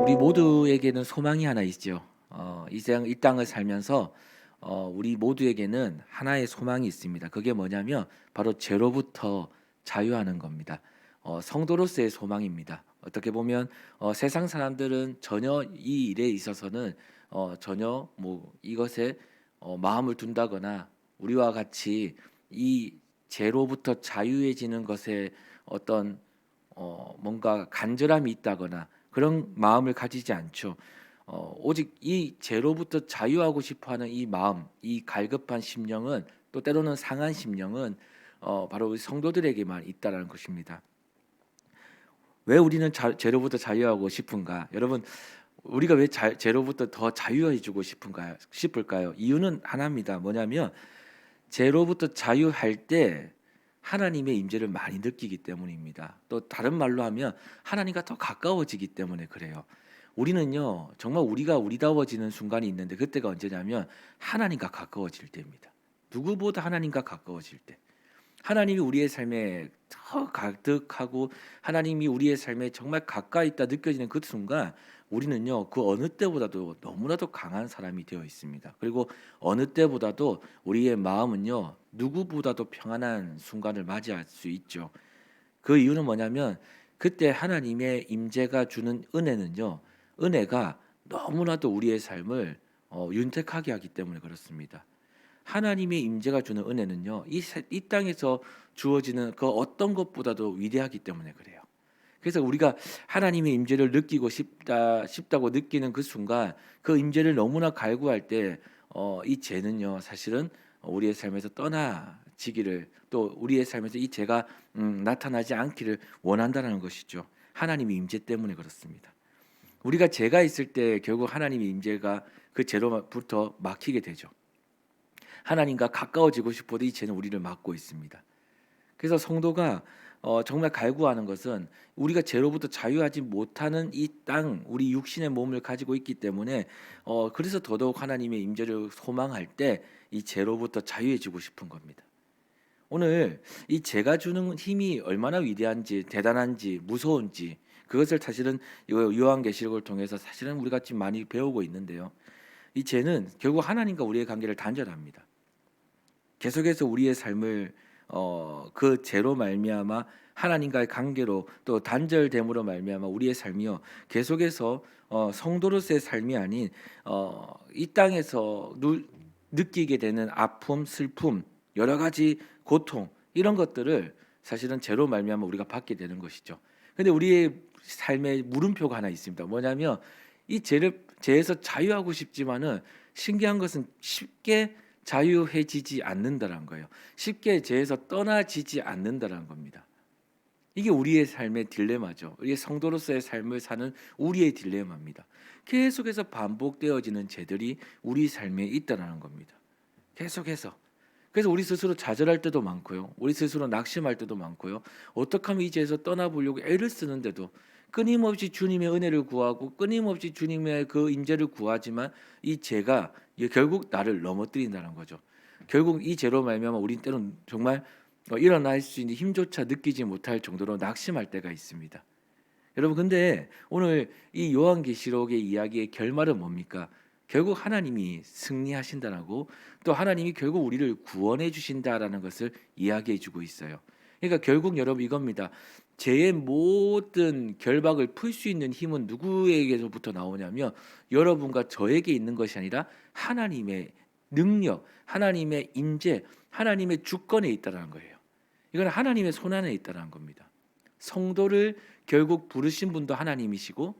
우리 모두에게는 소망이 하나 있죠. 이 땅을 살면서 우리 모두에게는 하나의 소망이 있습니다. 그게 뭐냐면 바로 죄로부터 자유하는 겁니다. 성도로서의 소망입니다. 어떻게 보면 세상 사람들은 전혀 이 일에 있어서는 전혀 뭐 이것에 마음을 둔다거나 우리와 같이 이 죄로부터 자유해지는 것에 어떤 뭔가 간절함이 있다거나 그런 마음을 가지지 않죠. 오직 이 죄로부터 자유하고 싶어하는 이 마음, 이 갈급한 심령은 또 때로는 상한 심령은 바로 우리 성도들에게만 있다라는 것입니다. 왜 우리는 죄로부터 자유하고 싶은가? 여러분, 우리가 왜 죄로부터 더 자유해지고 싶을까요? 이유는 하나입니다. 뭐냐면 죄로부터 자유할 때 하나님의 임재를 많이 느끼기 때문입니다. 또 다른 말로 하면 하나님과 더 가까워지기 때문에 그래요. 우리는요, 정말 우리가 우리다워지는 순간이 있는데 그때가 언제냐면 하나님과 가까워질 때입니다. 누구보다 하나님과 가까워질 때. 하나님이 우리의 삶에 더 가득하고 하나님이 우리의 삶에 정말 가까이 있다 느껴지는 그 순간 우리는요 그 어느 때보다도 너무나도 강한 사람이 되어 있습니다. 그리고 어느 때보다도 우리의 마음은요 누구보다도 평안한 순간을 맞이할 수 있죠. 그 이유는 뭐냐면 그때 하나님의 임재가 주는 은혜는요 은혜가 너무나도 우리의 삶을 윤택하게 하기 때문에 그렇습니다. 하나님의 임재가 주는 은혜는요. 이 땅에서 주어지는 그 어떤 것보다도 위대하기 때문에 그래요. 그래서 우리가 하나님의 임재를 느끼고 싶다고 느끼는 그 순간 그 임재를 너무나 갈구할 때 이 죄는요. 사실은 우리의 삶에서 떠나지기를 또 우리의 삶에서 이 죄가 나타나지 않기를 원한다는 것이죠. 하나님의 임재 때문에 그렇습니다. 우리가 죄가 있을 때 결국 하나님의 임재가 그 죄로부터 막히게 되죠. 하나님과 가까워지고 싶어도 이 죄는 우리를 막고 있습니다. 그래서 성도가 정말 갈구하는 것은 우리가 죄로부터 자유하지 못하는 이 땅, 우리 육신의 몸을 가지고 있기 때문에 그래서 더더욱 하나님의 임재를 소망할 때 이 죄로부터 자유해지고 싶은 겁니다. 오늘 이 죄가 주는 힘이 얼마나 위대한지, 대단한지, 무서운지 그것을 사실은 요한계시록을 통해서 사실은 우리가 지금 많이 배우고 있는데요. 이 죄는 결국 하나님과 우리의 관계를 단절합니다. 계속해서 우리의 삶을 그 죄로 말미암아 하나님과의 관계로 또 단절됨으로 말미암아 우리의 삶이요 계속해서 성도로서의 삶이 아닌 이 땅에서 느끼게 되는 아픔, 슬픔, 여러 가지 고통 이런 것들을 사실은 죄로 말미암아 우리가 받게 되는 것이죠. 근데 우리의 삶에 물음표가 하나 있습니다. 뭐냐면 이 죄에서 자유하고 싶지만은 신기한 것은 쉽게 자유해지지 않는다는 거예요. 쉽게 죄에서 떠나지지 않는다는 겁니다. 이게 우리의 삶의 딜레마죠. 우리의 성도로서의 삶을 사는 우리의 딜레마입니다. 계속해서 반복되어지는 죄들이 우리 삶에 있다는 겁니다. 계속해서. 그래서 우리 스스로 좌절할 때도 많고요. 우리 스스로 낙심할 때도 많고요. 어떻게 하면 이 죄에서 떠나보려고 애를 쓰는데도 끊임없이 주님의 은혜를 구하고 끊임없이 주님의 그 임재를 구하지만 이 죄가 결국 나를 넘어뜨린다는 거죠. 결국 이 죄로 말미암아 우린 때론 정말 일어날 수 있는 힘조차 느끼지 못할 정도로 낙심할 때가 있습니다. 여러분 근데 오늘 이 요한계시록의 이야기의 결말은 뭡니까? 결국 하나님이 승리하신다라고 또 하나님이 결국 우리를 구원해 주신다라는 것을 이야기해 주고 있어요. 그러니까 결국 여러분 이겁니다. 죄의 모든 결박을 풀 수 있는 힘은 누구에게서부터 나오냐면 여러분과 저에게 있는 것이 아니라 하나님의 능력, 하나님의 임재, 하나님의 주권에 있다라는 거예요. 이건 하나님의 손안에 있다라는 겁니다. 성도를 결국 부르신 분도 하나님이시고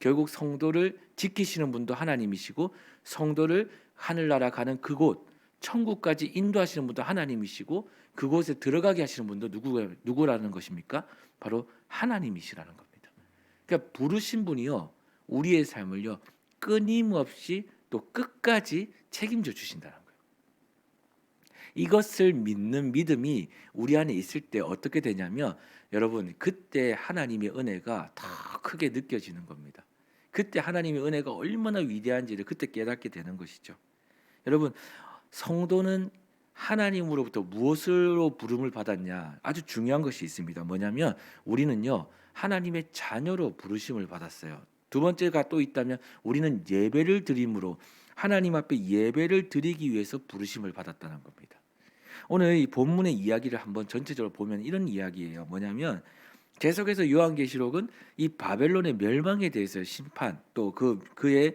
결국 성도를 지키시는 분도 하나님이시고 성도를 하늘나라 가는 그곳 천국까지 인도하시는 분도 하나님이시고 그곳에 들어가게 하시는 분도 누구라는 것입니까? 바로 하나님이시라는 겁니다. 그러니까 부르신 분이요 우리의 삶을요 끊임없이 또 끝까지 책임져 주신다는 거예요. 이것을 믿는 믿음이 우리 안에 있을 때 어떻게 되냐면 여러분 그때 하나님의 은혜가 더 크게 느껴지는 겁니다. 그때 하나님의 은혜가 얼마나 위대한지를 그때 깨닫게 되는 것이죠. 여러분 성도는 하나님으로부터 무엇으로 부름을 받았냐 아주 중요한 것이 있습니다. 뭐냐면 우리는요 하나님의 자녀로 부르심을 받았어요. 두 번째가 또 있다면 우리는 예배를 드림으로 하나님 앞에 예배를 드리기 위해서 부르심을 받았다는 겁니다. 오늘 이 본문의 이야기를 한번 전체적으로 보면 이런 이야기예요. 뭐냐면 계속해서 요한계시록은 이 바벨론의 멸망에 대해서 심판 또 그의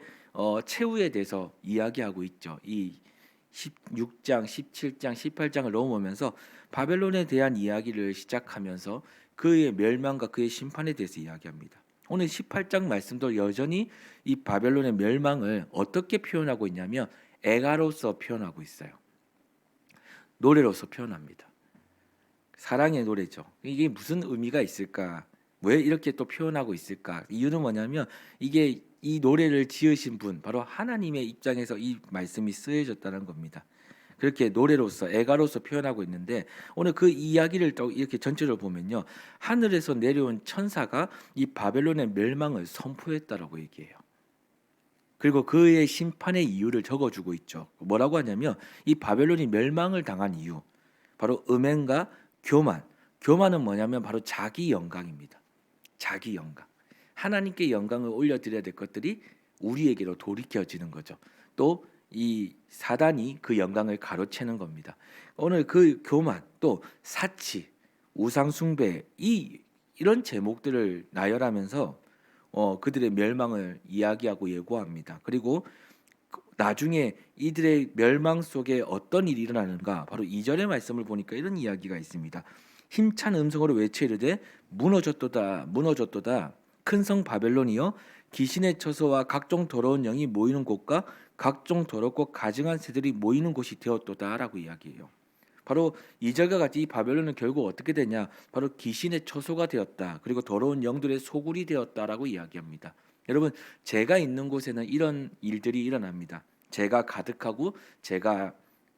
최후에 대해서 이야기하고 있죠. 이 16장, 17장, 18장을 넘어오면서 바벨론에 대한 이야기를 시작하면서 그의 멸망과 그의 심판에 대해서 이야기합니다. 오늘 18장 말씀도 여전히 이 바벨론의 멸망을 어떻게 표현하고 있냐면 애가로서 표현하고 있어요. 노래로서 표현합니다. 사랑의 노래죠. 이게 무슨 의미가 있을까? 왜 이렇게 또 표현하고 있을까? 이유는 뭐냐면 이게 이 노래를 지으신 분 바로 하나님의 입장에서 이 말씀이 쓰여졌다는 겁니다. 그렇게 노래로서 애가로서 표현하고 있는데 오늘 그 이야기를 또 이렇게 전체적으로 보면요. 하늘에서 내려온 천사가 이 바벨론의 멸망을 선포했다라고 얘기해요. 그리고 그의 심판의 이유를 적어주고 있죠. 뭐라고 하냐면 이 바벨론이 멸망을 당한 이유 바로 음행과 교만. 교만은 뭐냐면 바로 자기 영광입니다. 자기 영광. 하나님께 영광을 올려드려야 될 것들이 우리에게로 돌이켜지는 거죠. 또 이 사단이 그 영광을 가로채는 겁니다. 오늘 그 교만, 또 사치, 우상 숭배 이런 제목들을 나열하면서 그들의 멸망을 이야기하고 예고합니다. 그리고 나중에 이들의 멸망 속에 어떤 일이 일어나는가 바로 2절의 말씀을 보니까 이런 이야기가 있습니다. 힘찬 음성으로 외쳐 이르되 무너졌도다 무너졌도다 큰 성 바벨론이여 귀신의 처소와 각종 더러운 영이 모이는 곳과 각종 더럽고 가증한 새들이 모이는 곳이 되었도다라고 이야기해요. 바로 2절과 같이 이 바벨론은 결국 어떻게 되냐 바로 귀신의 처소가 되었다. 그리고 더러운 영들의 소굴이 되었다라고 이야기합니다. 여러분 제가 있는 곳에는 이런 일들이 일어납니다. 제가 가득하고 제가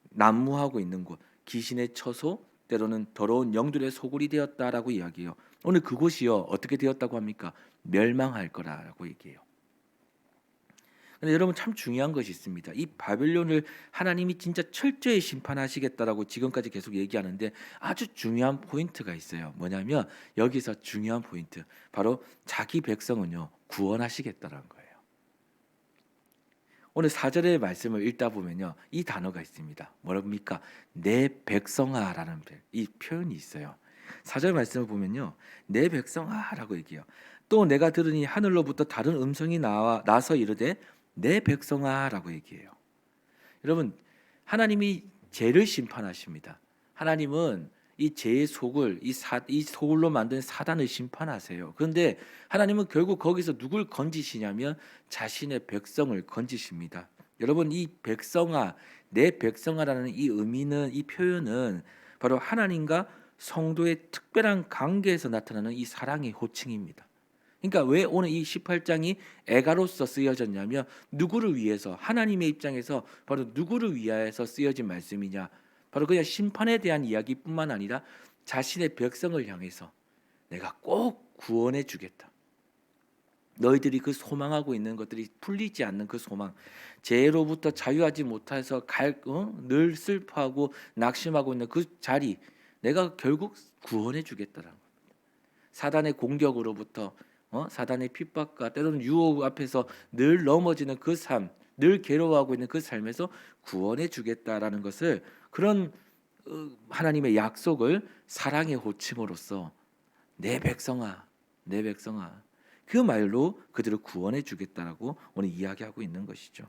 난무하고 있는 곳 귀신의 처소 때로는 더러운 영들의 소굴이 되었다라고 이야기해요. 오늘 그곳이요 어떻게 되었다고 합니까? 멸망할 거라고 얘기해요. 근데 여러분 참 중요한 것이 있습니다. 이 바벨론을 하나님이 진짜 철저히 심판하시겠다라고 지금까지 계속 얘기하는데 아주 중요한 포인트가 있어요. 뭐냐면 여기서 중요한 포인트 바로 자기 백성은요 구원하시겠다라는 거예요. 오늘 4절의 말씀을 읽다 보면요 이 단어가 있습니다. 뭐랍니까? 내 백성아라는 이 표현이 있어요. 4절 말씀을 보면요 내 백성아라고 얘기해요. 또 내가 들으니 하늘로부터 다른 음성이 나서 이르되 내 백성아라고 얘기해요. 여러분 하나님이 죄를 심판하십니다. 하나님은 이 죄의 속을 이 소굴로 만든 사단을 심판하세요. 그런데 하나님은 결국 거기서 누굴 건지시냐면 자신의 백성을 건지십니다. 여러분 이 백성아 내 백성아라는 이 의미는 이 표현은 바로 하나님과 성도의 특별한 관계에서 나타나는 이 사랑의 호칭입니다. 그러니까 왜 오늘 이 18장이 애가로서 쓰여졌냐면 누구를 위해서 하나님의 입장에서 바로 누구를 위하여서 쓰여진 말씀이냐 바로 그냥 심판에 대한 이야기뿐만 아니라 자신의 백성을 향해서 내가 꼭 구원해 주겠다. 너희들이 그 소망하고 있는 것들이 풀리지 않는 그 소망 죄로부터 자유하지 못해서 늘 슬퍼하고 낙심하고 있는 그 자리 내가 결국 구원해 주겠다라는 겁니다. 사단의 공격으로부터 사단의 핍박과 때로는 유혹 앞에서 늘 넘어지는 그 삶, 늘 괴로워하고 있는 그 삶에서 구원해 주겠다라는 것을 그런 하나님의 약속을 사랑의 호칭으로서 내 백성아, 내 백성아 그 말로 그들을 구원해 주겠다라고 오늘 이야기하고 있는 것이죠.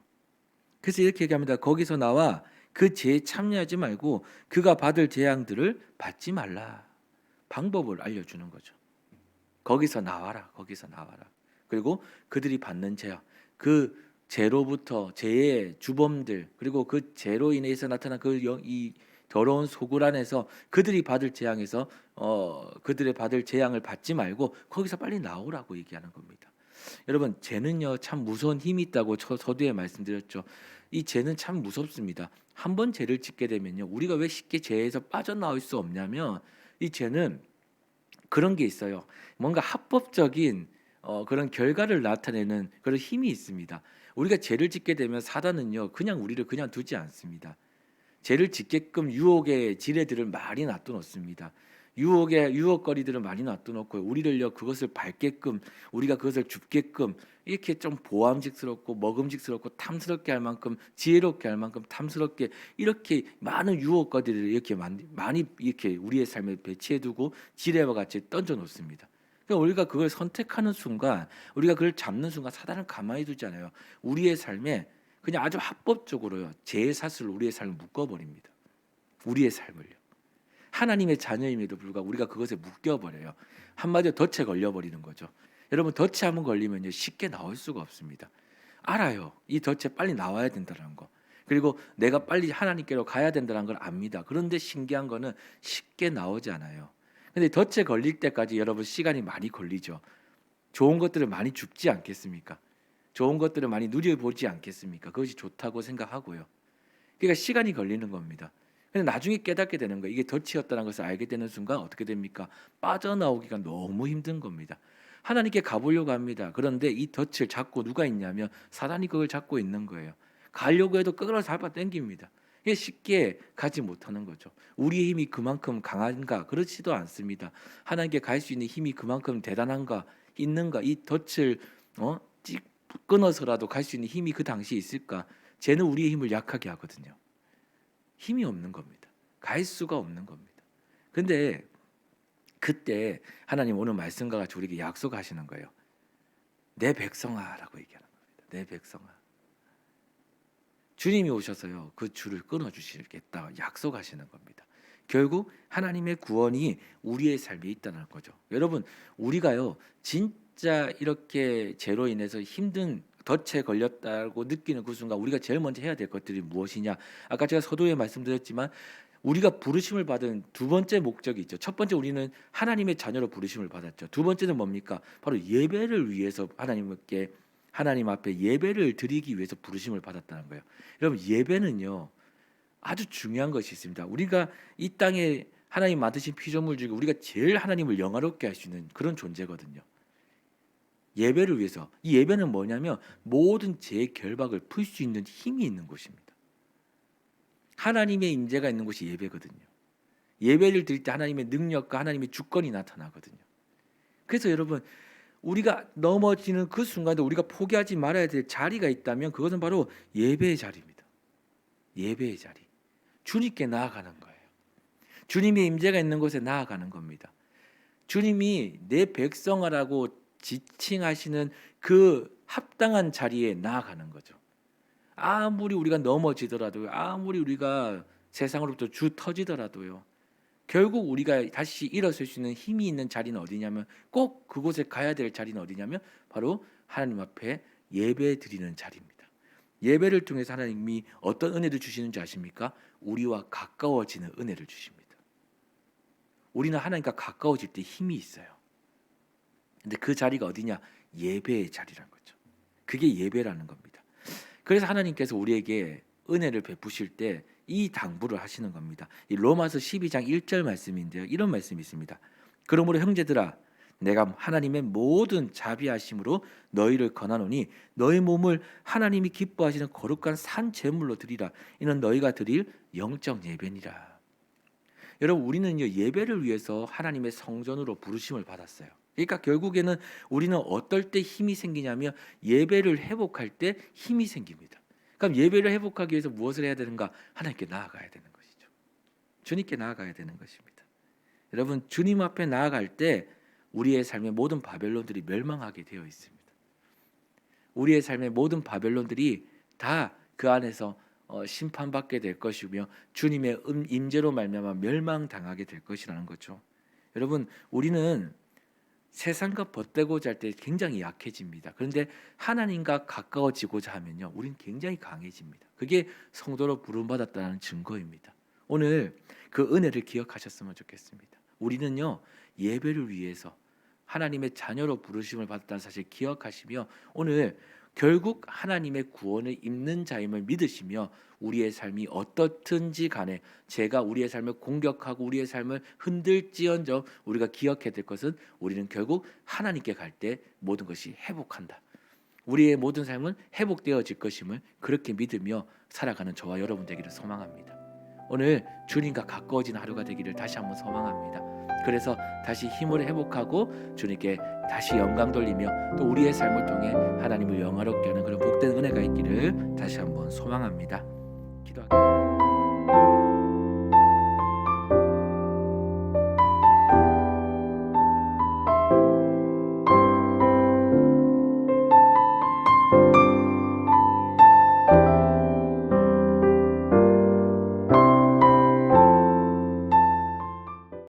그래서 이렇게 얘기합니다. 거기서 나와 그 죄에 참여하지 말고 그가 받을 재앙들을 받지 말라. 방법을 알려주는 거죠. 거기서 나와라. 거기서 나와라. 그리고 그들이 받는 재앙, 그 죄로부터 죄의 주범들 그리고 그 죄로 인해서 나타난 이 더러운 소굴 안에서 그들이 받을 재앙에서 그들의 받을 재앙을 받지 말고 거기서 빨리 나오라고 얘기하는 겁니다. 여러분 죄는요 참 무서운 힘이 있다고 서두에 말씀드렸죠. 이 죄는 참 무섭습니다. 한 번 죄를 짓게 되면요 우리가 왜 쉽게 죄에서 빠져나올 수 없냐면 이 죄는 그런 게 있어요. 뭔가 합법적인 그런 결과를 나타내는 그런 힘이 있습니다. 우리가 죄를 짓게 되면 사단은요 그냥 우리를 그냥 두지 않습니다. 죄를 짓게끔 유혹의 지뢰들을 많이 놔둬놓습니다. 유혹거리들을 많이 놔둬놓고 우리를요 그것을 밟게끔 우리가 그것을 줍게끔 이렇게 좀 보암직스럽고 먹음직스럽고 탐스럽게 할 만큼 지혜롭게 할 만큼 탐스럽게 이렇게 많은 유혹거리들을 이렇게 많이 이렇게 우리의 삶에 배치해두고 지뢰와 같이 던져 놓습니다. 그러니까 우리가 그걸 선택하는 순간 우리가 그걸 잡는 순간 사단은 가만히 두지 않아요. 우리의 삶에 그냥 아주 합법적으로요 제사슬로 우리의 삶을 묶어버립니다. 우리의 삶을요. 하나님의 자녀임에도 불구하고 우리가 그것에 묶여버려요. 한마디로 덫에 걸려버리는 거죠. 여러분 덫에 한번 걸리면요 쉽게 나올 수가 없습니다. 알아요. 이 덫에 빨리 나와야 된다는 거. 그리고 내가 빨리 하나님께로 가야 된다는 걸 압니다. 그런데 신기한 거는 쉽게 나오지 않아요. 근데 덫에 걸릴 때까지 여러분 시간이 많이 걸리죠. 좋은 것들을 많이 줍지 않겠습니까? 좋은 것들을 많이 누려보지 않겠습니까? 그것이 좋다고 생각하고요. 그러니까 시간이 걸리는 겁니다. 근데 나중에 깨닫게 되는 거예요. 이게 덫이었다는 것을 알게 되는 순간 어떻게 됩니까? 빠져나오기가 너무 힘든 겁니다. 하나님께 가보려고 합니다. 그런데 이 덫을 잡고 누가 있냐면 사단이 그걸 잡고 있는 거예요. 가려고 해도 끌어 잡아 당깁니다. 이게 쉽게 가지 못하는 거죠. 우리의 힘이 그만큼 강한가? 그렇지도 않습니다. 하나님께 갈 수 있는 힘이 그만큼 대단한가? 있는가? 이 덫을 끊어서라도 갈 수 있는 힘이 그 당시에 있을까? 쟤는 우리의 힘을 약하게 하거든요. 힘이 없는 겁니다. 갈 수가 없는 겁니다. 근데 그때 하나님 오늘 말씀과 같이 우리에게 약속하시는 거예요. 내 백성아라고 얘기하는 겁니다. 내 백성아. 주님이 오셔서요 그 줄을 끊어 주시겠다 약속하시는 겁니다. 결국 하나님의 구원이 우리의 삶에 있다는 거죠. 여러분 우리가요 진짜 이렇게 죄로 인해서 힘든 덫에 걸렸다고 느끼는 그 순간 우리가 제일 먼저 해야 될 것들이 무엇이냐? 아까 제가 서두에 말씀드렸지만 우리가 부르심을 받은 두 번째 목적이 있죠. 첫 번째 우리는 하나님의 자녀로 부르심을 받았죠. 두 번째는 뭡니까? 바로 예배를 위해서 하나님 앞에 예배를 드리기 위해서 부르심을 받았다는 거예요. 여러분 예배는요 아주 중요한 것이 있습니다. 우리가 이 땅에 하나님 만드신 피조물 중에 우리가 제일 하나님을 영화롭게 할 수 있는 그런 존재거든요. 예배를 위해서. 이 예배는 뭐냐면 모든 죄의 결박을 풀 수 있는 힘이 있는 곳입니다. 하나님의 임재가 있는 곳이 예배거든요. 예배를 드릴 때 하나님의 능력과 하나님의 주권이 나타나거든요. 그래서 여러분 우리가 넘어지는 그 순간에 우리가 포기하지 말아야 될 자리가 있다면 그것은 바로 예배의 자리입니다. 예배의 자리. 주님께 나아가는 거예요. 주님의 임재가 있는 곳에 나아가는 겁니다. 주님이 내 백성아라고 지칭하시는 그 합당한 자리에 나아가는 거죠. 아무리 우리가 넘어지더라도요. 아무리 우리가 세상으로부터 주 터지더라도요. 결국 우리가 다시 일어설 수 있는 힘이 있는 자리는 어디냐면 꼭 그곳에 가야 될 자리는 어디냐면 바로 하나님 앞에 예배 드리는 자리입니다. 예배를 통해서 하나님이 어떤 은혜를 주시는지 아십니까? 우리와 가까워지는 은혜를 주십니다. 우리는 하나님과 가까워질 때 힘이 있어요. 근데 그 자리가 어디냐? 예배의 자리란 거죠. 그게 예배라는 겁니다. 그래서 하나님께서 우리에게 은혜를 베푸실 때 이 당부를 하시는 겁니다. 이 로마서 12장 1절 말씀인데요. 이런 말씀이 있습니다. 그러므로 형제들아 내가 하나님의 모든 자비하심으로 너희를 권하노니 너희 몸을 하나님이 기뻐하시는 거룩한 산 제물로 드리라. 이는 너희가 드릴 영적 예배니라. 여러분 우리는요 예배를 위해서 하나님의 성전으로 부르심을 받았어요. 그러니까 결국에는 우리는 어떨 때 힘이 생기냐면 예배를 회복할 때 힘이 생깁니다. 그럼 예배를 회복하기 위해서 무엇을 해야 되는가? 하나님께 나아가야 되는 것이죠. 주님께 나아가야 되는 것입니다. 여러분 주님 앞에 나아갈 때 우리의 삶의 모든 바벨론들이 멸망하게 되어 있습니다. 우리의 삶의 모든 바벨론들이 다 그 안에서 심판받게 될 것이며 주님의 임재로 말미암아 멸망당하게 될 것이라는 거죠. 여러분 우리는 세상과 벗대고자 할 때 굉장히 약해집니다. 그런데 하나님과 가까워지고자 하면요, 우리는 굉장히 강해집니다. 그게 성도로 부름받았다는 증거입니다. 오늘 그 은혜를 기억하셨으면 좋겠습니다. 우리는요 예배를 위해서 하나님의 자녀로 부르심을 받았다는 사실 기억하시며 오늘 결국 하나님의 구원을 입는 자임을 믿으시며 우리의 삶이 어떻든지 간에 제가 우리의 삶을 공격하고 우리의 삶을 흔들지언정 우리가 기억해야 될 것은 우리는 결국 하나님께 갈 때 모든 것이 회복한다. 우리의 모든 삶은 회복되어질 것임을 그렇게 믿으며 살아가는 저와 여러분 되기를 소망합니다. 오늘 주님과 가까워지는 하루가 되기를 다시 한번 소망합니다. 그래서 다시 힘을 회복하고 주님께 다시 영광 돌리며 또 우리의 삶을 통해 하나님을 영화롭게 하는 그런 복된 은혜가 있기를 다시 한번 소망합니다. 기도하겠습니다.